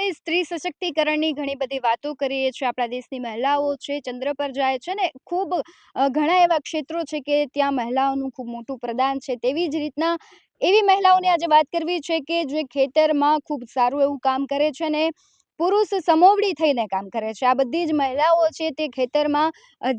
આપણે સ્ત્રી સશક્તિકરણની ઘણી બધી વાતો કરીએ છીએ. આપણા દેશની મહિલાઓ છે, ચંદ્ર પર જાય છે ને ખૂબ ઘણા એવા ક્ષેત્રો છે કે ત્યાં મહિલાઓનું ખૂબ મોટું પ્રદાન છે. તેવી જ રીતના એવી મહિલાઓની આજે વાત કરવી છે કે જે ખેતરમાં ખૂબ સારું એવું કામ કરે છે ને પુરુષ સમોવડી થઈને કામ કરે છે. આ બધી જ મહિલાઓ છે તે ખેતરમાં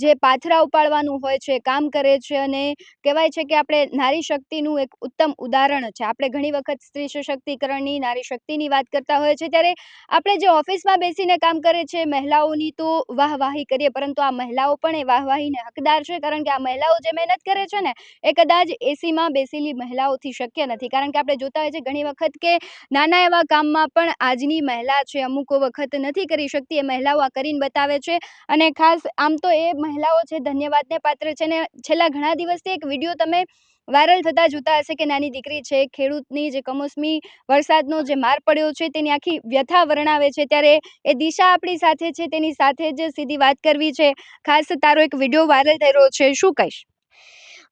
જે પાથરા ઉપાડવાનું હોય છે કામ કરે છે અને કહેવાય છે કે આપણે નારી શક્તિનું એક ઉત્તમ ઉદાહરણ છે. આપણે ઘણી વખત સ્ત્રી સશક્તિકરણની, નારી શક્તિની વાત કરતા હોય છે ત્યારે આપણે જે ઓફિસમાં બેસીને કામ કરે છે મહિલાઓની તો વાહવાહી કરીએ, પરંતુ આ મહિલાઓ પણ એ વાહવાહીને હકદાર છે. કારણ કે આ મહિલાઓ જે મહેનત કરે છે ને એ કદાચ એસીમાં બેસેલી મહિલાઓથી શક્ય નથી. કારણ કે આપણે જોતા હોય છે ઘણી વખત કે નાના એવા કામમાં પણ આજની મહિલા છે અમુક વખત નથી કરી શકતી, એ મહિલાઓ આ કરીને બતાવે છે. અને ખાસ આમ તો એ મહિલાઓ છે ધન્યવાદને પાત્ર છે ને છેલ્લા ઘણા દિવસથી એક વિડીયો તમે વાયરલ થતા જોતા હશે કે નાની દીકરી છે ખેડૂતની જે કમોસમી વરસાદનો જે માર પડ્યો છે તેની આખી વ્યથા વર્ણવે છે. ત્યારે એ દિશા આપણી સાથે છે, તેની સાથે જ સીધી વાત કરવી છે. ખાસ તારો એક વિડીયો વાયરલ થઈ રહ્યો છે, શું કહીશ?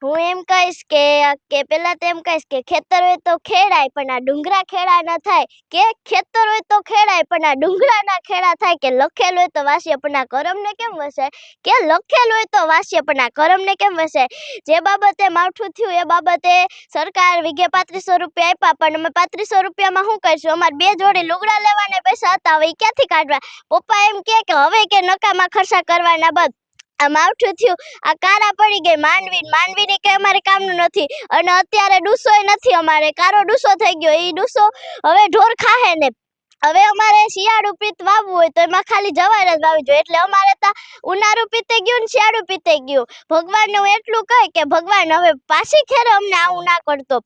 હું એમ કહીશ કે પેલા તો એમ કહીશ કે ખેતર હોય તો ખેડાય પણ આ ડુંગરા ખેડા ન થાય, કે ખેતર હોય તો ખેડાય પણ આ ડુંગરા ના ખેડા થાય, કે લખેલું હોય તો વાસીએ પણ આ કરમને કેમ વસાય, કે લખેલું હોય તો વાસીએ પણ આ કરમને કેમ વસાય. જે બાબતે માવઠું થયું એ બાબતે સરકાર વીઘે 3500 રૂપિયા આપ્યા, પણ અમે 3500 રૂપિયામાં શું કરીશું? અમારે 2 જોડી લુગડા લેવાને પૈસા હતા, હવે ક્યાંથી કાઢવા? પપ્પા એમ કે હવે કે નકામા ખર્ચા કરવાના બંધ. આ માવઠું થયું, આ કારા પડી ગઈ માંડવીની કે અમારે કામનું નથી. અને અત્યારે ડૂસોય નથી, અમારે કારો ડૂસો થઈ ગયો. એ ડૂસો હવે ઢોર ખાહે ને. હવે અમારે શિયાળુ પિત્ત વાવવું હોય તો એમાં ખાલી જવાય જ વાવી જોઈએ. એટલે અમારે તા ઉનાળુ પીતે ગયું ને શિયાળુ પીતે ગયું. ભગવાનને હું એટલું કહી કે ભગવાન હવે પાછી ખેરે અમને આવું ના કરતો.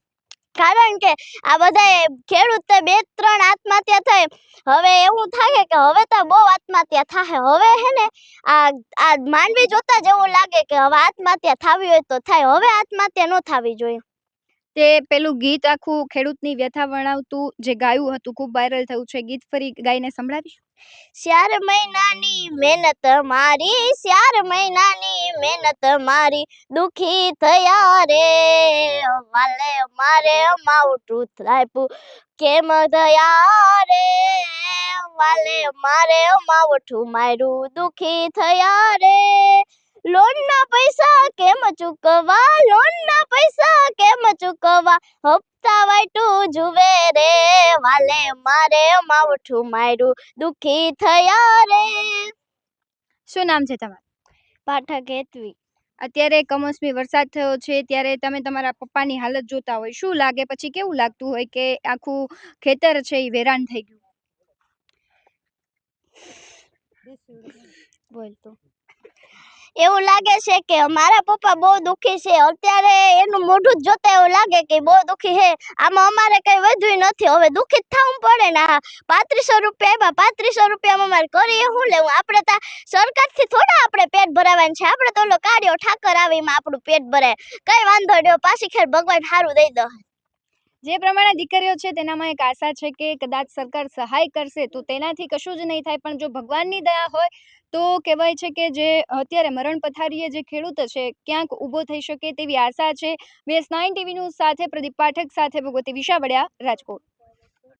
કારણ કે આ બધા ખેડૂત 2-3 આત્મહત્યા થઈ. હવે એવું થાય કે હવે તો બહુ આત્મહત્યા થાય. હવે હે ને આ માંડવી જોતા જ એવું લાગે કે હવે આત્મહત્યા થવી હોય તો થાય, હવે આત્મહત્યા ન થવી જોઈએ. તે પેલું ગીત આખું ખેડૂતની વ્યથા વર્ણવતું જે ગાયું હતું ખૂબ વાયરલ થયું છે, ગીત ફરી ગાઈને સંભળાવીશ? 4 મહિનાની મહેનત મારી, 4 મહિનાની મહેનત મારી, દુખી થયા રે વાલે મારે માવઠું થાપ્યું કેમ થયા રે વાલે મારે માવઠું માર્યું દુખી થયા રે. લોનના પૈસા કેમ ચૂકવવા, લોનના પૈસા કેમ ચૂકવવા, હપ્તા વાટું જુએ રે વાલે મારે માવઠું માર્યું દુખી થયા રે. શું નામ છે તમારું? પાઠક હેતવી. અત્યારે કમોસમી વરસાદ થયો છે ત્યારે તમે તમારા પપ્પાની હાલત જોતા હોય, શું લાગે? પછી કેવું લાગતું હોય કે આખું ખેતર છે એ વેરાન થઈ ગયું? બોલતો એવું લાગે છે કે મારા પપ્પા બહુ દુખી છે. અત્યારે એનું મોઢું જ જોતા એવું લાગે કે બહુ દુખી છે. આમાં અમારે કઈ વધ્યું નથી, હવે દુખી જ થવું પડે ને. 3500 રૂપિયા આપ્યા, 3500 રૂપિયામાં અમારે કરીએ શું લેવું? આપણે તો સરકારથી થોડા આપણે પેટ ભરાવાનું છે. આપણે તો ઓલો કાળિયો ઠાકર આવે એમાં આપણું પેટ ભરાય. કઈ વાંધો નહીં, પાછી ખેર ભગવાન સારું દઈ દે. જે પ્રમાણે દીકરીઓ છે તેનામાં એક આશા છે કે કદાચ સરકાર સહાય કરશે તો તેનાથી કશું જ નહીં થાય, પણ જો ભગવાનની દયા હોય તો કહેવાય છે કે જે અત્યારે મરણ પથારીએ જે ખેડૂત છે ક્યાંક ઊભો થઈ શકે તેવી આશા છે. VS9 ટીવી ન્યૂઝ સાથે પ્રદીપ પાઠક સાથે ભગવતી વિશાવડિયા, રાજકોટ.